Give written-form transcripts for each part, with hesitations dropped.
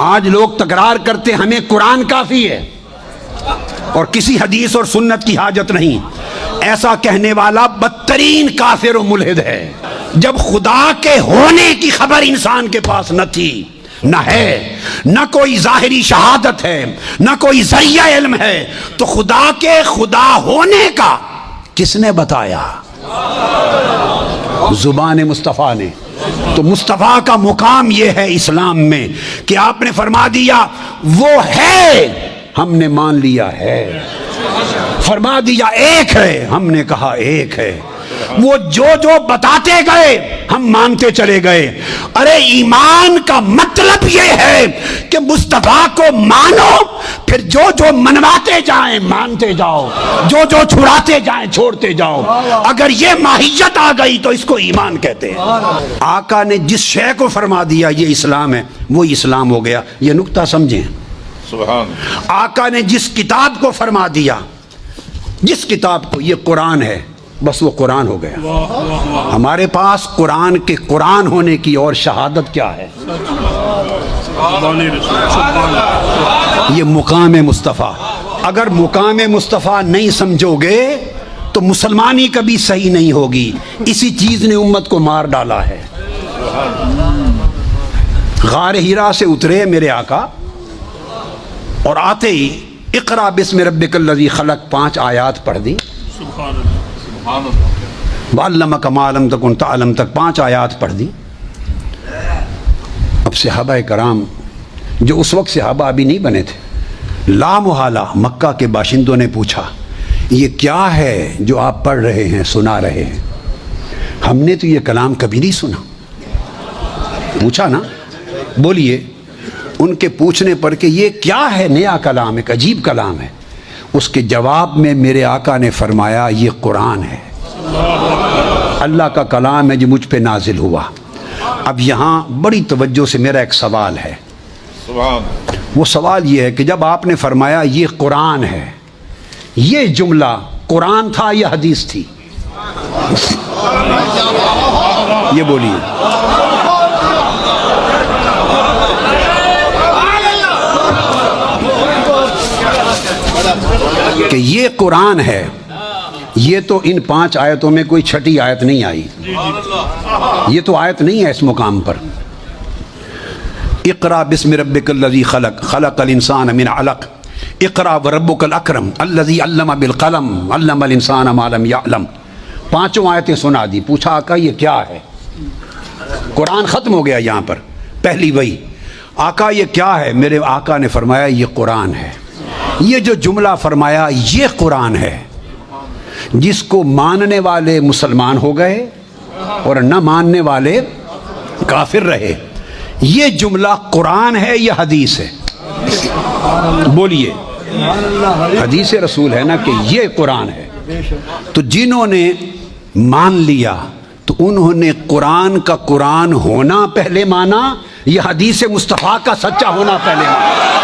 آج لوگ تکرار کرتے ہمیں قرآن کافی ہے اور کسی حدیث اور سنت کی حاجت نہیں. ایسا کہنے والا بدترین کافر و ملحد ہے. جب خدا کے ہونے کی خبر انسان کے پاس نہ تھی، نہ ہے، نہ کوئی ظاہری شہادت ہے، نہ کوئی ذریعہ علم ہے، تو خدا کے خدا ہونے کا کس نے بتایا؟ زبان مصطفیٰ نے. تو مصطفیٰ کا مقام یہ ہے اسلام میں کہ آپ نے فرما دیا وہ ہے، ہم نے مان لیا ہے. فرما دیا ایک ہے، ہم نے کہا ایک ہے. وہ جو جو بتاتے گئے ہم مانتے چلے گئے. ارے ایمان کا مطلب یہ ہے کہ مصطفیٰ کو مانو، پھر جو جو منواتے جائیں مانتے جاؤ، جو جو چھڑاتے جائیں چھوڑتے جاؤ. اگر یہ ماہیت آ گئی تو اس کو ایمان کہتے ہیں. آقا نے جس شے کو فرما دیا یہ اسلام ہے، وہی اسلام ہو گیا. یہ نکتہ سمجھیں. سبحان. آقا نے جس کتاب کو فرما دیا، جس کتاب کو یہ قرآن ہے، بس وہ قرآن ہو گیا. ہمارے پاس قرآن کے قرآن ہونے کی اور شہادت کیا ہے؟ یہ مقام مصطفیٰ. اگر مقام مصطفیٰ نہیں سمجھو گے تو مسلمانی کبھی صحیح نہیں ہوگی. اسی چیز نے امت کو مار ڈالا ہے. غار ہیرا سے اترے میرے آقا اور آتے ہی اقرا بسم ربک الذی خلق 5 آیات پڑھ دی. وعلمک ما لم تکن تعلم تک 5 آیات پڑھ دی. اب صحابہ کرام جو اس وقت صحابہ ابھی نہیں بنے تھے، لا محالہ مکہ کے باشندوں نے پوچھا یہ کیا ہے جو آپ پڑھ رہے ہیں، سنا رہے ہیں؟ ہم نے تو یہ کلام کبھی نہیں سنا. پوچھا نا، بولیے. ان کے پوچھنے پر کہ یہ کیا ہے، نیا کلام، ایک عجیب کلام ہے. اس کے جواب میں میرے آقا نے فرمایا یہ قرآن ہے، اللہ کا کلام ہے جو مجھ پہ نازل ہوا. اب یہاں بڑی توجہ سے میرا ایک سوال ہے. وہ سوال یہ ہے کہ جب آپ نے فرمایا یہ قرآن ہے، یہ جملہ قرآن تھا یا حدیث تھی؟ یہ بولیے. کہ یہ قرآن ہے، یہ تو ان 5 آیتوں میں کوئی چھٹی آیت نہیں آئی. یہ تو آیت نہیں ہے اس مقام پر. اقرا بسم ربک الذی خلق خلق الانسان من علق اقرا وربک الاکرم الذی علم بالقلم علم الانسان ما لم یعلم. 5 آیتیں سنا دی. پوچھا آقا یہ کیا ہے؟ قرآن ختم ہو گیا یہاں پر. پہلی وہی آقا یہ کیا ہے؟ میرے آقا نے فرمایا یہ قرآن ہے. یہ جو جملہ فرمایا یہ قرآن ہے، جس کو ماننے والے مسلمان ہو گئے اور نہ ماننے والے کافر رہے. یہ جملہ قرآن ہے یا حدیث ہے؟ بولیے. حدیث رسول ہے نا کہ یہ قرآن ہے. تو جنہوں نے مان لیا تو انہوں نے قرآن کا قرآن ہونا پہلے مانا یا حدیث مصطفیٰ کا سچا ہونا پہلے مانا؟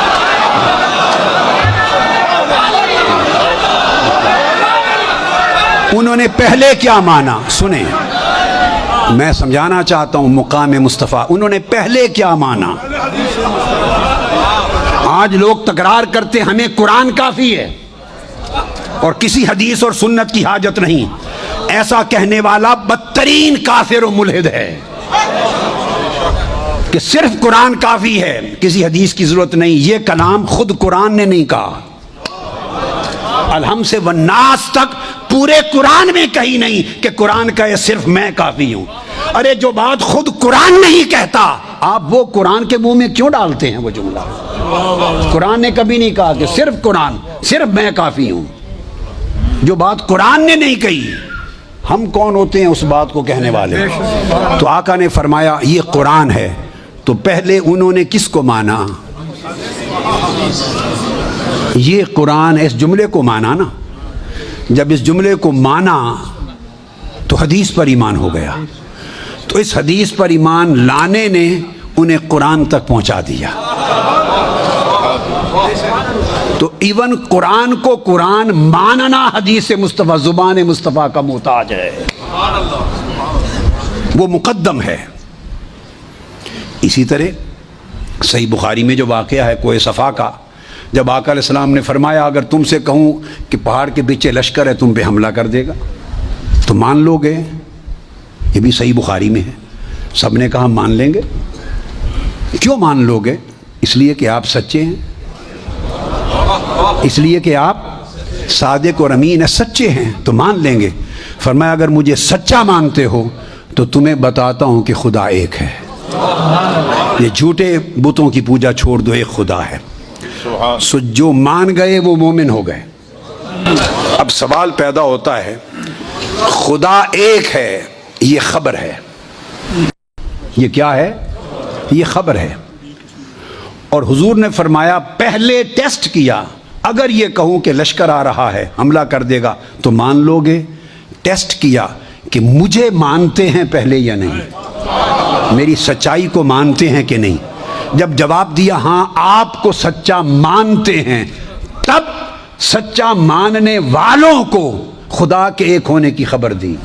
انہوں نے پہلے کیا مانا؟ سنیں، میں سمجھانا چاہتا ہوں مقام مصطفیٰ. انہوں نے پہلے کیا مانا؟ آج لوگ تکرار کرتے ہمیں قرآن کافی ہے اور کسی حدیث اور سنت کی حاجت نہیں. ایسا کہنے والا بدترین کافر و ملحد ہے کہ صرف قرآن کافی ہے، کسی حدیث کی ضرورت نہیں. یہ کلام خود قرآن نے نہیں کہا. الحم سے والناس تک پورے قرآن میں کہیں نہیں کہ قرآن کہے صرف میں کافی ہوں. ارے جو بات خود قرآن نہیں کہتا آپ وہ قرآن کے منہ میں کیوں ڈالتے ہیں وہ جملہ؟ قرآن نے کبھی نہیں کہا کہ صرف قرآن، صرف میں کافی ہوں. جو بات قرآن نے نہیں کہی ہم کون ہوتے ہیں اس بات کو کہنے والے؟ تو آقا نے فرمایا یہ قرآن ہے. تو پہلے انہوں نے کس کو مانا؟ یہ قرآن، اس جملے کو مانا نا. جب اس جملے کو مانا تو حدیث پر ایمان ہو گیا. تو اس حدیث پر ایمان لانے نے انہیں قرآن تک پہنچا دیا. تو ایون قرآن کو قرآن ماننا حدیث مصطفیٰ، زبان مصطفیٰ کا محتاج ہے، وہ مقدم ہے. اسی طرح صحیح بخاری میں جو واقعہ ہے کوہ صفا کا، جب آقا علیہ السلام نے فرمایا اگر تم سے کہوں کہ پہاڑ کے پیچھے لشکر ہے تم پہ حملہ کر دے گا تو مان لو گے؟ یہ بھی صحیح بخاری میں ہے۔ سب نے کہا مان لیں گے۔ کیوں مان لو گے؟ اس لیے کہ آپ سچے ہیں، اس لیے کہ آپ صادق اور امین ہیں، سچے ہیں تو مان لیں گے۔ فرمایا اگر مجھے سچا مانتے ہو تو تمہیں بتاتا ہوں کہ خدا ایک ہے، یہ جھوٹے بتوں کی پوجا چھوڑ دو، ایک خدا ہے۔ سو جو مان گئے وہ مومن ہو گئے۔ اب سوال پیدا ہوتا ہے خدا ایک ہے، یہ خبر ہے، یہ کیا ہے؟ یہ خبر ہے۔ اور حضور نے فرمایا پہلے ٹیسٹ کیا، اگر یہ کہوں کہ لشکر آ رہا ہے حملہ کر دے گا تو مان لو گے؟ ٹیسٹ کیا کہ مجھے مانتے ہیں پہلے یا نہیں، میری سچائی کو مانتے ہیں کہ نہیں۔ جب جواب دیا ہاں آپ کو سچا مانتے ہیں، تب سچا ماننے والوں کو خدا کے ایک ہونے کی خبر دی۔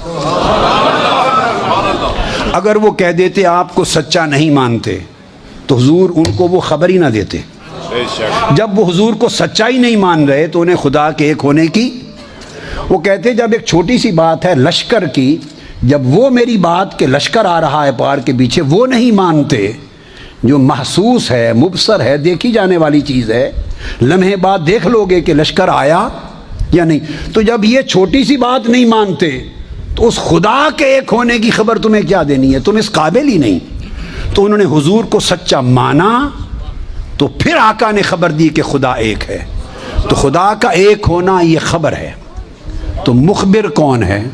اگر وہ کہہ دیتے آپ کو سچا نہیں مانتے تو حضور ان کو وہ خبر ہی نہ دیتے۔ جب وہ حضور کو سچائی نہیں مان رہے تو انہیں خدا کے ایک ہونے کی، وہ کہتے جب ایک چھوٹی سی بات ہے لشکر کی، جب وہ میری بات کہ لشکر آ رہا ہے پہاڑ کے پیچھے وہ نہیں مانتے، جو محسوس ہے، مبصر ہے، دیکھی جانے والی چیز ہے، لمحے بعد دیکھ لو گے کہ لشکر آیا یا نہیں، تو جب یہ چھوٹی سی بات نہیں مانتے تو اس خدا کے ایک ہونے کی خبر تمہیں کیا دینی ہے؟ تم اس قابل ہی نہیں۔ تو انہوں نے حضور کو سچا مانا تو پھر آقا نے خبر دی کہ خدا ایک ہے۔ تو خدا کا ایک ہونا یہ خبر ہے۔ تو مخبر کون ہے؟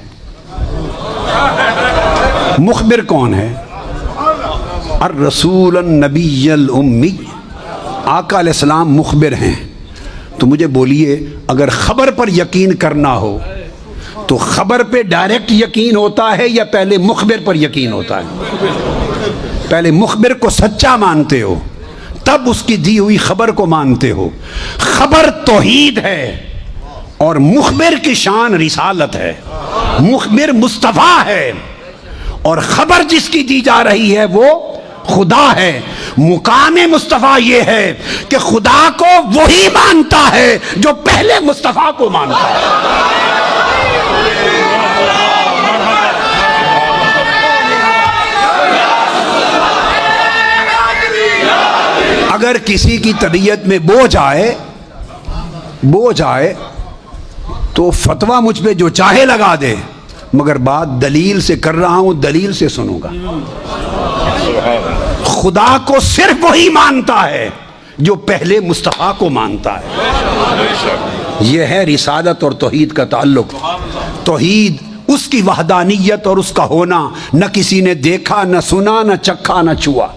مخبر کون ہے؟ الرسول النبی الامی، آقا علیہ السلام مخبر ہیں۔ تو مجھے بولیے اگر خبر پر یقین کرنا ہو تو خبر پہ ڈائریکٹ یقین ہوتا ہے یا پہلے مخبر پر یقین ہوتا ہے؟ پہلے مخبر کو سچا مانتے ہو تب اس کی دی ہوئی خبر کو مانتے ہو۔ خبر توحید ہے اور مخبر کی شان رسالت ہے۔ مخبر مصطفیٰ ہے اور خبر جس کی دی جا رہی ہے وہ خدا ہے۔ مقام مصطفیٰ یہ ہے کہ خدا کو وہی مانتا ہے جو پہلے مصطفیٰ کو مانتا ہے۔ اگر کسی کی طبیعت میں بوجھ آئے تو فتویٰ مجھ پہ جو چاہے لگا دے، مگر بات دلیل سے کر رہا ہوں، دلیل سے سنوں گا۔ خدا کو صرف وہی مانتا ہے جو پہلے مصطفیٰ کو مانتا ہے۔ یہ ہے رسالت اور توحید کا تعلق۔ توحید اس کی وحدانیت اور اس کا ہونا نہ کسی نے دیکھا، نہ سنا، نہ چکھا، نہ چھوا۔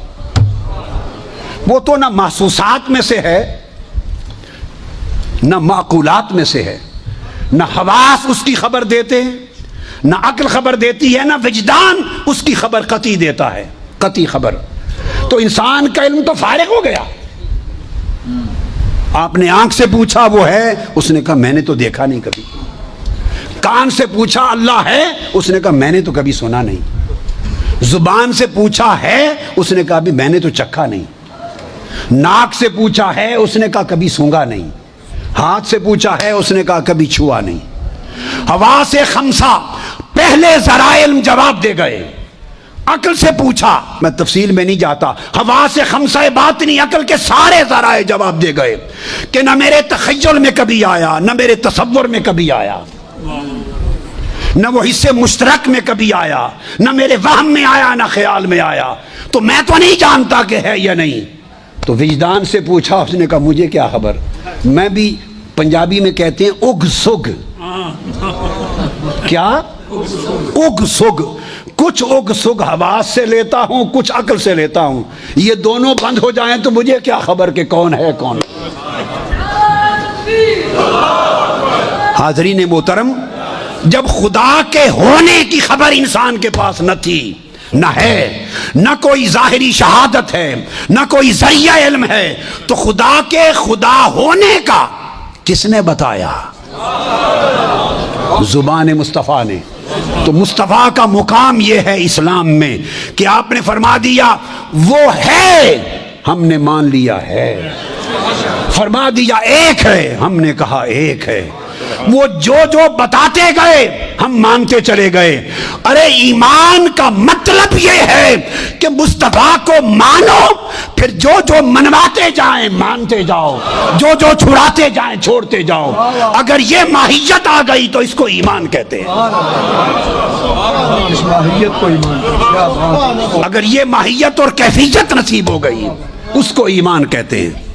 وہ تو نہ محسوسات میں سے ہے، نہ معقولات میں سے ہے، نہ حواس اس کی خبر دیتے ہیں، نہ عقل خبر دیتی ہے، نہ وجدان اس کی خبر قطعی دیتا ہے، قطعی خبر۔ تو انسان کا علم تو فارغ ہو گیا۔ آپ نے آنکھ سے پوچھا وہ ہے، اس نے کہا میں نے تو دیکھا نہیں کبھی۔ کان سے پوچھا اللہ ہے، اس نے کہا میں نے تو کبھی سنا نہیں۔ زبان سے پوچھا ہے، اس نے کہا بھی میں نے تو چکھا نہیں۔ ناک سے پوچھا ہے، اس نے کہا کبھی سونگا نہیں۔ ہاتھ سے پوچھا ہے، اس نے کہا کبھی چھوا نہیں۔ حواس خمسہ پہلے ذرائع علم جواب دے گئے۔ عقل سے پوچھا، میں تفصیل میں نہیں جاتا، حواس خمسہ باطنی عقل کے سارے ذرائع جواب دے گئے کہ نہ میرے تخیل میں کبھی آیا، نہ میرے تصور میں کبھی آیا، نہ وہ حصے مشترک میں کبھی آیا، نہ میرے وہم میں آیا، نہ خیال میں آیا، تو میں تو نہیں جانتا کہ ہے یا نہیں۔ تو وجدان سے پوچھا، اس نے کہا مجھے کیا خبر، میں بھی پنجابی میں کہتے ہیں اگ سگ۔ کیا؟ اگ سگ۔ کچھ اگ سگ حواس سے لیتا ہوں، کچھ عقل سے لیتا ہوں، یہ دونوں بند ہو جائیں تو مجھے کیا خبر کہ کون ہے کون۔ حاضرین محترم، جب خدا کے ہونے کی خبر انسان کے پاس نہ تھی، نہ ہے، نہ کوئی ظاہری شہادت ہے، نہ کوئی ذریعہ علم ہے، تو خدا کے خدا ہونے کا کس نے بتایا؟ زبان مصطفیٰ نے۔ تو مصطفیٰ کا مقام یہ ہے اسلام میں کہ آپ نے فرما دیا وہ ہے، ہم نے مان لیا ہے. فرما دیا ایک ہے, ہم نے کہا ایک ہے. وہ جو جو بتاتے گئے ہم مانتے چلے گئے. ارے ایمان کا مطلب یہ ہے کہ مصطفیٰ کو مانو, پھر جو جو منواتے جائیں مانتے جاؤ, جو جو چھڑاتے جائیں چھوڑتے جاؤ. اگر یہ ماہیت آ گئی تو اس کو ایمان کہتے ہیں. اگر یہ ماہیت اور کیفیت نصیب ہو گئی اس کو ایمان کہتے ہیں.